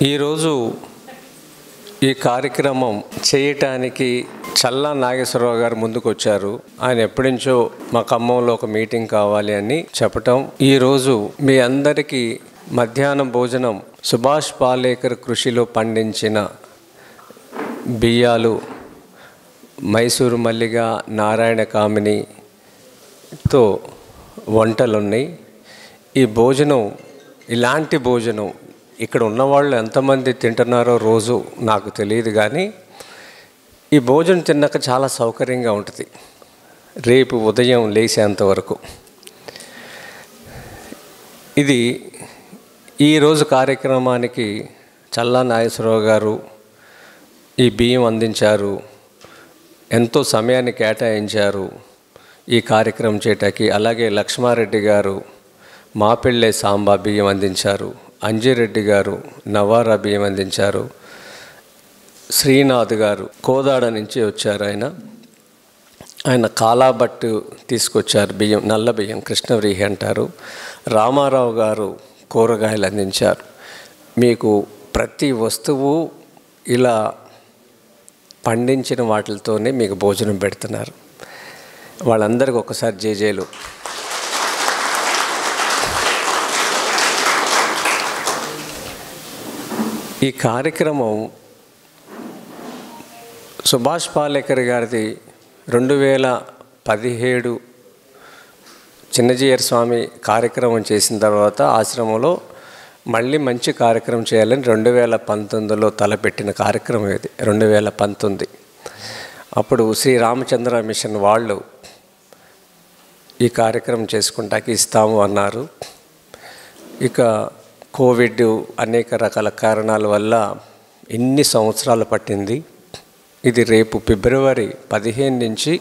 ఈరోజు ఈ కార్యక్రమం చేయటానికి చల్లా నాగేశ్వరరావు గారు ముందుకు వచ్చారు. ఆయన ఎప్పటి నుంచో మా ఖమ్మంలో ఒక మీటింగ్ కావాలి అని చెప్పటం, ఈరోజు మీ అందరికీ మధ్యాహ్నం భోజనం సుభాష్ పాలేకర్ కృషిలో పండించిన బియ్యాలు, మైసూరు మల్లిగ, నారాయణ కామినితో వంటలున్నాయి. ఈ భోజనం, ఇలాంటి భోజనం ఇక్కడ ఉన్నవాళ్ళు ఎంతమంది తింటున్నారో రోజు నాకు తెలియదు, కానీ ఈ భోజనం తిన్నాక చాలా సౌకర్యంగా ఉంటుంది రేపు ఉదయం లేచేంత వరకు. ఇది ఈరోజు కార్యక్రమానికి చల్లా నాగేశ్వరరావు గారు ఈ బియ్యం అందించారు, ఎంతో సమయాన్ని కేటాయించారు ఈ కార్యక్రమం చేయటానికి. అలాగే లక్ష్మారెడ్డి గారు మాపిళ్ళే సాంబా బియ్యం అందించారు, అంజిరెడ్డి గారు నవారా బియ్యం అందించారు, శ్రీనాథ్ గారు కోదాడ నుంచి వచ్చారు. ఆయన కాలాబట్టు తీసుకొచ్చారు బియ్యం, నల్ల బియ్యం, కృష్ణవ్రీహి అంటారు. రామారావు గారు కూరగాయలు అందించారు. మీకు ప్రతి వస్తువు ఇలా పండించిన వాటితోనే మీకు భోజనం పెడుతున్నారు. వాళ్ళందరికీ ఒకసారి జేజేలు. ఈ కార్యక్రమం సుభాష్ పాలేకర్ గారిది 2017 చిన్నజీయర్ స్వామి కార్యక్రమం చేసిన తర్వాత ఆశ్రమంలో మళ్ళీ మంచి కార్యక్రమం చేయాలని 2019లో తలపెట్టిన కార్యక్రమం ఇది. 2019 అప్పుడు శ్రీ రామచంద్ర మిషన్ వాళ్ళు ఈ కార్యక్రమం చేసుకుంటాకి ఇస్తాము అన్నారు. ఇక కోవిడ్ అనేక రకాల కారణాల వల్ల ఎన్ని సంవత్సరాలు పట్టింది. ఇది రేపు ఫిబ్రవరి 15 నుంచి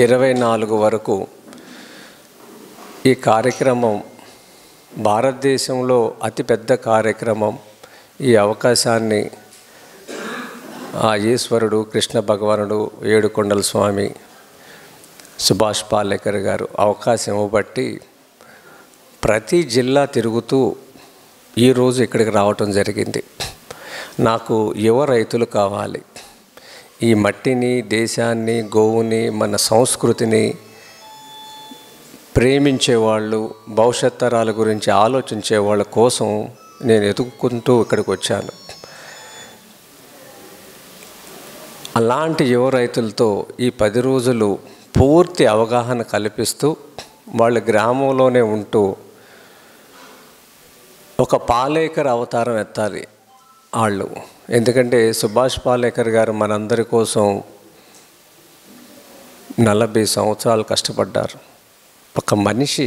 24 వరకు ఈ కార్యక్రమం భారతదేశంలో అతిపెద్ద కార్యక్రమం. ఈ అవకాశాన్ని ఆ ఈశ్వరుడు, కృష్ణ భగవానుడు, ఏడుకొండల స్వామి, సుభాష్ పాలేకర్ గారు అవకాశం ఇవ్వబట్టి ప్రతి జిల్లా తిరుగుతూ ఈరోజు ఇక్కడికి రావటం జరిగింది. నాకు యువ రైతులు కావాలి. ఈ మట్టిని, దేశాన్ని, గోవుని, మన సంస్కృతిని ప్రేమించేవాళ్ళు, భవిష్యత్ తరాల గురించి ఆలోచించే వాళ్ళ కోసం నేను ఎదుగుకుంటూ ఇక్కడికి వచ్చాను. అలాంటి యువ రైతులతో ఈ 10 రోజులు పూర్తి అవగాహన కల్పిస్తూ వాళ్ళ గ్రామంలోనే ఉంటూ ఒక పాలేకర్ అవతారం ఎత్తాలి వాళ్ళు. ఎందుకంటే సుభాష్ పాలేకర్ గారు మనందరి కోసం 40 సంవత్సరాలు కష్టపడ్డారు. ఒక మనిషి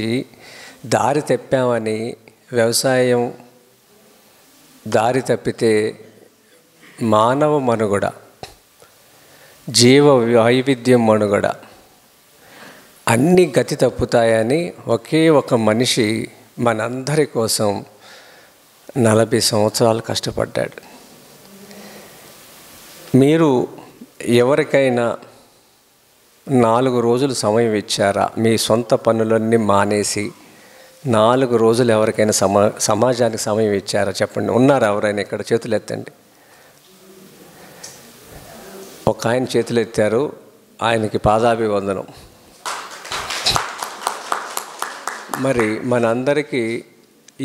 దారి తప్పామని, వ్యవసాయం దారి తప్పితే మానవ మనుగడ, జీవ వైవిధ్యం మనుగడ అన్నీ గతి తప్పుతాయని ఒకే ఒక మనిషి మనందరి కోసం 40 సంవత్సరాలు కష్టపడ్డాడు. మీరు ఎవరికైనా 4 రోజులు సమయం ఇచ్చారా? మీ సొంత పనులన్నీ మానేసి 4 రోజులు ఎవరికైనా సమాజానికి సమయం ఇచ్చారా? చెప్పండి. ఉన్నారా ఎవరైనా ఇక్కడ? చేతులు ఎత్తండి. ఒక ఆయన చేతులు ఎత్తారు, ఆయనకి పాదాభివందనం. మరి మనందరికీ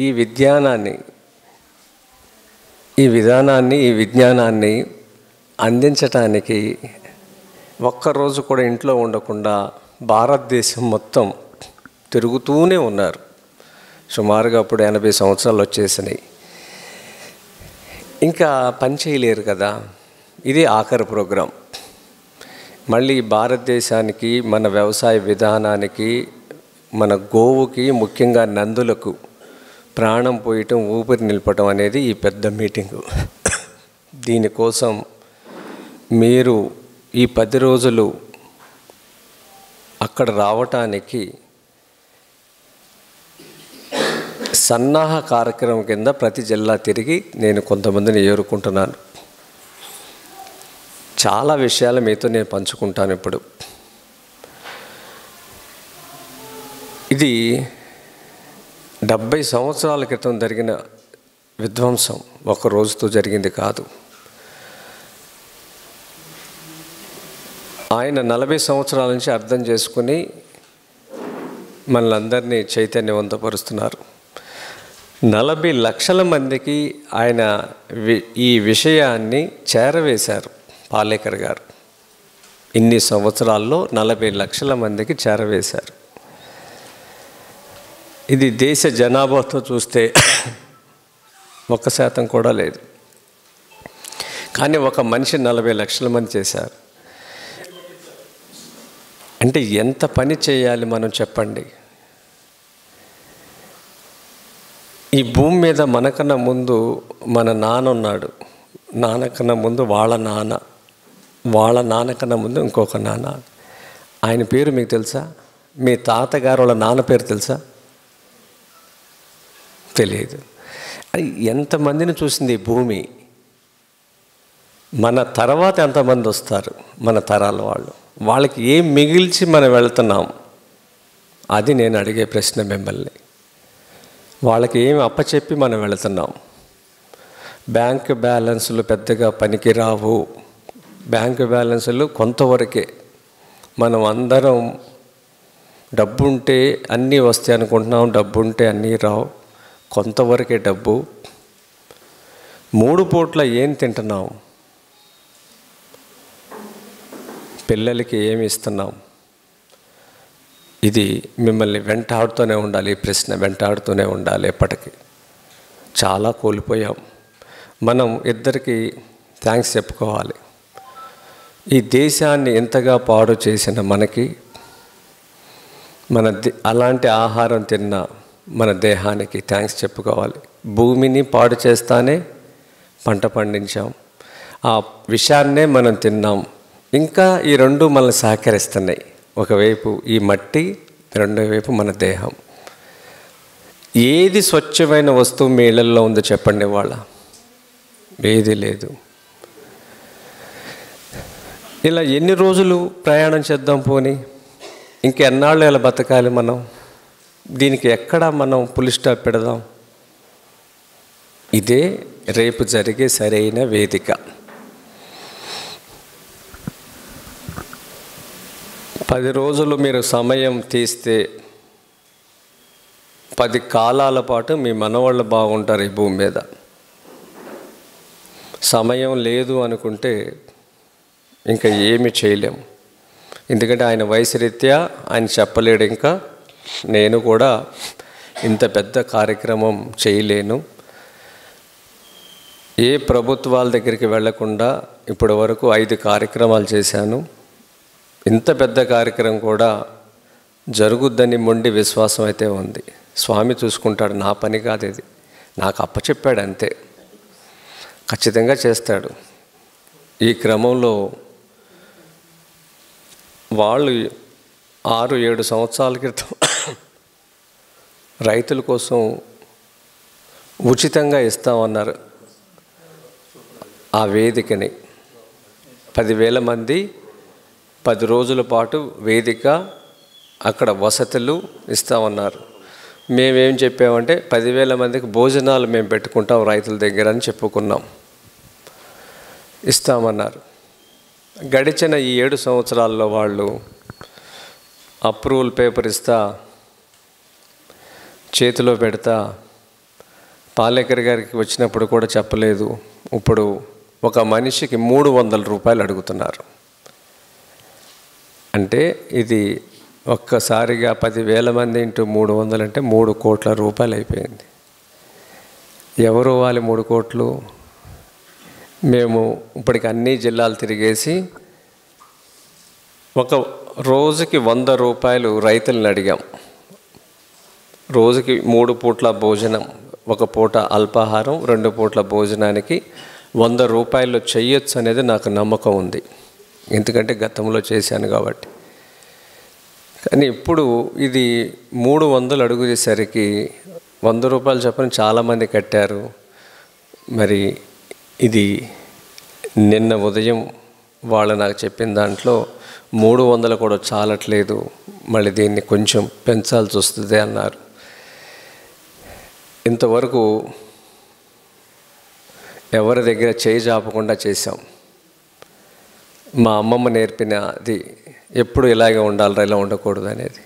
ఈ విజ్ఞానాన్ని, ఈ విధానాన్ని, ఈ విజ్ఞానాన్ని అందించటానికి ఒక్కరోజు కూడా ఇంట్లో ఉండకుండా భారతదేశం మొత్తం తిరుగుతూనే ఉన్నారు. సుమారుగా అప్పుడు 80 సంవత్సరాలు వచ్చేసినాయి. ఇంకా పని చేయలేరు కదా. ఇది ఆఖరి ప్రోగ్రాం. మళ్ళీ భారతదేశానికి, మన వ్యవసాయ విధానానికి, మన గోవుకి, ముఖ్యంగా నందులకు ప్రాణం పోయటం, ఊపిరి నిలపటం అనేది ఈ పెద్ద మీటింగు. దీనికోసం మీరు ఈ 10 రోజులు అక్కడ రావటానికి సన్నాహ కార్యక్రమం కింద ప్రతి జిల్లా తిరిగి నేను కొంతమందిని ఏరుకుంటున్నాను. చాలా విషయాలు మీతో నేను పంచుకుంటాను ఇప్పుడు. ఇది 70 సంవత్సరాల క్రితం జరిగిన విధ్వంసం. ఒక రోజుతో జరిగింది కాదు. ఆయన 40 సంవత్సరాల నుంచి అర్థం చేసుకుని మనలందరినీ చైతన్యవంతపరుస్తున్నారు. 40 లక్షల మందికి ఆయన ఈ విషయాన్ని చేరవేశారు. పాలేకర్ గారు ఇన్ని సంవత్సరాల్లో 40 లక్షల మందికి చేరవేశారు. ఇది దేశ జనాభాతో చూస్తే 1% కూడా లేదు. కానీ ఒక మనిషి 40 లక్షల మంది చేశారు అంటే ఎంత పని చేయాలి మనం చెప్పండి. ఈ భూమి మీద మనకన్నా ముందు మన నాన్న ఉన్నాడు, నాన్నకన్నా ముందు వాళ్ళ నాన్న, వాళ్ళ నాన్నకన్నా ముందు ఇంకొక నాన్న. ఆయన పేరు మీకు తెలుసా? మీ తాతగారు వాళ్ళ నాన్న పేరు తెలుసా? తెలియదు. ఎంతమందిని చూసింది ఈ భూమి. మన తర్వాత ఎంతమంది వస్తారు, మన తరాల వాళ్ళు, వాళ్ళకి ఏం మిగిల్చి మనం వెళ్తున్నాం? అది నేను అడిగే ప్రశ్న మిమ్మల్ని. వాళ్ళకి ఏమి అప్పచెప్పి మనం వెళుతున్నాం? బ్యాంక్ బ్యాలెన్సులు పెద్దగా పనికిరావు. బ్యాంక్ బ్యాలెన్సులు కొంతవరకే. మనం అందరం డబ్బుంటే అన్నీ వస్తాయి అనుకుంటున్నాం, డబ్బుంటే అన్నీ రావు. కొంతవరకే డబ్బు. 3 పూట్ల ఏం తింటున్నాం? పిల్లలకి ఏమి ఇస్తున్నాం? ఇది మిమ్మల్ని వెంటాడుతూనే ఉండాలి. ఈ ప్రశ్న వెంటాడుతూనే ఉండాలి. ఎప్పటికీ చాలా కోల్పోయాం. మనం ఇద్దరికి థ్యాంక్స్ చెప్పుకోవాలి. ఈ దేశాన్ని ఎంతగా పాడు చేసిన మనకి, అలాంటి ఆహారం తిన్న మన దేహానికి థ్యాంక్స్ చెప్పుకోవాలి. భూమిని పాడు చేస్తానే పంట పండించాం, ఆ విషయాన్నే మనం తిన్నాం. ఇంకా ఈ రెండు మనల్ని సహకరిస్తున్నాయి. ఒకవైపు ఈ మట్టి, రెండో వైపు మన దేహం. ఏది స్వచ్ఛమైన వస్తువు మీ ఇళ్ళల్లో ఉందో చెప్పండి. వాళ్ళ ఏది లేదు. ఇలా ఎన్ని రోజులు ప్రయాణం చేద్దాం? పోనీ ఇంకెన్నాళ్ళు ఇలా బతకాలి మనం? దీనికి ఎక్కడ మనం పులి స్టాప్ పెడదాం? ఇదే రేపు జరిగే సరైన వేదిక. 10 రోజులు మీరు సమయం తీస్తే 10 కాలాల పాటు మీ మనవాళ్ళు బాగుంటారు ఈ భూమి మీద. సమయం లేదు అనుకుంటే ఇంకా ఏమి చేయలేము. ఎందుకంటే ఆయన వయసు రీత్యా ఆయన చెప్పలేడు. ఇంకా నేను కూడా ఇంత పెద్ద కార్యక్రమం చేయలేను. ఏ ప్రభుత్వాల దగ్గరికి వెళ్లకుండా ఇప్పటి వరకు 5 కార్యక్రమాలు చేశాను. ఇంత పెద్ద కార్యక్రమం కూడా జరుగుద్దని మొండి విశ్వాసం అయితే ఉంది. స్వామి చూసుకుంటాడు. నా పని కాదు ఇది, నాకు అప్పచెప్పాడు అంతే. ఖచ్చితంగా చేస్తాడు. ఈ క్రమంలో వాళ్ళు 6-7 సంవత్సరాల క్రితం రైతుల కోసం ఉచితంగా ఇస్తామన్నారు. ఆ వేదికని 10,000 మంది 10 రోజుల పాటు వేదిక, అక్కడ వసతులు ఇస్తామన్నారు. మేమేం చెప్పామంటే 10,000 మందికి భోజనాలు మేము పెట్టుకుంటాం రైతుల దగ్గర అని చెప్పుకున్నాం. ఇస్తామన్నారు. గడిచిన ఈ 7 సంవత్సరాల్లో వాళ్ళు అప్రూవల్ పేపర్ ఇస్తా, చేతిలో పెడతా, పాలేకర్ గారికి వచ్చినప్పుడు కూడా చెప్పలేదు. ఇప్పుడు ఒక మనిషికి 300 రూపాయలు అడుగుతున్నారు. అంటే ఇది ఒక్కసారిగా 10,000 మంది ఇంటూ 300 అంటే 3 కోట్ల రూపాయలు అయిపోయింది. ఎవరు వాళ్ళు 3 కోట్లు? మేము ఇప్పటికి అన్ని జిల్లాలు తిరిగేసి ఒక రోజుకి 100 రూపాయలు రైతులను అడిగాం. రోజుకి 3 పూట్ల భోజనం, 1 పూట అల్పాహారం, 2 పూట్ల భోజనానికి 100 రూపాయలు చెయ్యొచ్చు అనేది నాకు నమ్మకం ఉంది. ఎందుకంటే గతంలో చేశాను కాబట్టి. కానీ ఇప్పుడు ఇది 300 అడుగుచేసరికి 100 రూపాయలు చొప్పున చాలామంది కట్టారు. మరి ఇది నిన్న ఉదయం వాళ్ళు నాకు చెప్పిన దాంట్లో 300 కూడా చాలట్లేదు, మళ్ళీ దీన్ని కొంచెం పెంచాల్సి వస్తుంది అన్నారు. ఇంతవరకు ఎవరి దగ్గర చేయి చాపకుండా చేశాం. మా అమ్మమ్మ నేర్పినది ఎప్పుడు ఇలాగే ఉండాలిరా, ఇలా ఉండకూడదు అనేది.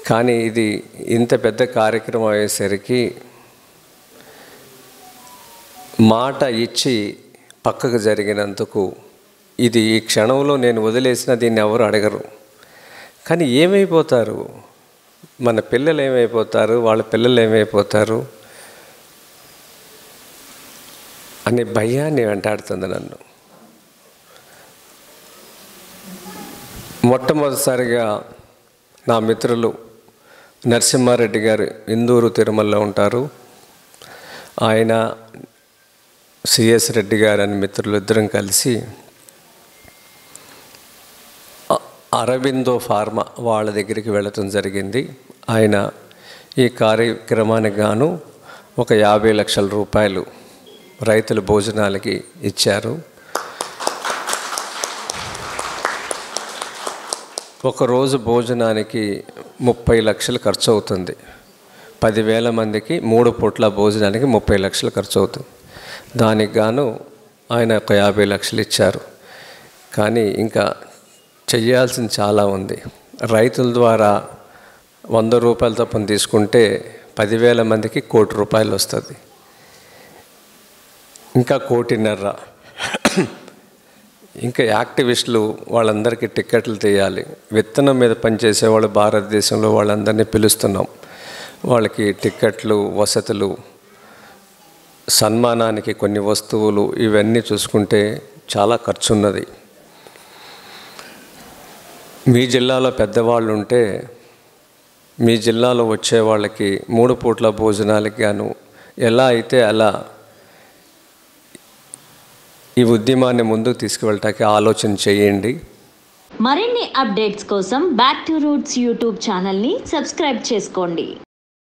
కానీ ఇది ఇంత పెద్ద కార్యక్రమం అయ్యేసరికి మాట ఇచ్చి పక్కకు జరిగినందుకు ఇది ఈ క్షణంలో నేను వదిలేసిన దీన్ని ఎవరు అడగరు. కానీ ఏమైపోతారు, మన పిల్లలు ఏమైపోతారు, వాళ్ళ పిల్లలు ఏమైపోతారు అనే భయాన్ని వెంటాడుతుంది నన్ను. మొట్టమొదటిసారిగా నా మిత్రులు నరసింహారెడ్డి గారు ఇందూరు తిరుమలలో ఉంటారు. ఆయన సిఎస్ రెడ్డి గారు అని మిత్రులు ఇద్దరం కలిసి అరవిందో ఫార్మా వాళ్ళ దగ్గరికి వెళ్ళటం జరిగింది. ఆయన ఈ కార్యక్రమానికి గాను ఒక 50 లక్షల రూపాయలు రైతుల భోజనాలకి ఇచ్చారు. ఒకరోజు భోజనానికి 30 లక్షలు ఖర్చు అవుతుంది. 10,000 మందికి 3 పూట్ల భోజనానికి 30 లక్షలు ఖర్చు అవుతుంది. దానికి గాను ఆయన ఒక 50 లక్షలు ఇచ్చారు. కానీ ఇంకా చెయ్యాల్సింది చాలా ఉంది. రైతుల ద్వారా 100 రూపాయల చొప్పున తీసుకుంటే 10,000 మందికి 1 కోటి రూపాయలు వస్తుంది. ఇంకా 1.5 కోటి. ఇంకా యాక్టివిస్టులు వాళ్ళందరికీ టిక్కెట్లు తీయాలి. విత్తనం మీద పనిచేసేవాళ్ళు భారతదేశంలో వాళ్ళందరినీ పిలుస్తున్నాం. వాళ్ళకి టిక్కెట్లు, వసతులు, సన్మానానికి కొన్ని వస్తువులు, ఇవన్నీ చూసుకుంటే చాలా ఖర్చు ఉన్నది. మీ జిల్లాలో పెద్దవాళ్ళు ఉంటే మీ జిల్లాలో వచ్చే వాళ్ళకి 3 పూట్ల భోజనాలకి గాను ఎలా అయితే అలా ఈ ఉద్యమాన్ని ముందుకు తీసుకువెళ్ళటానికి ఆలోచన చేయండి. మరిన్ని అప్డేట్స్ కోసం బ్యాక్ టు రూట్స్ యూట్యూబ్ ఛానల్ని సబ్స్క్రైబ్ చేసుకోండి.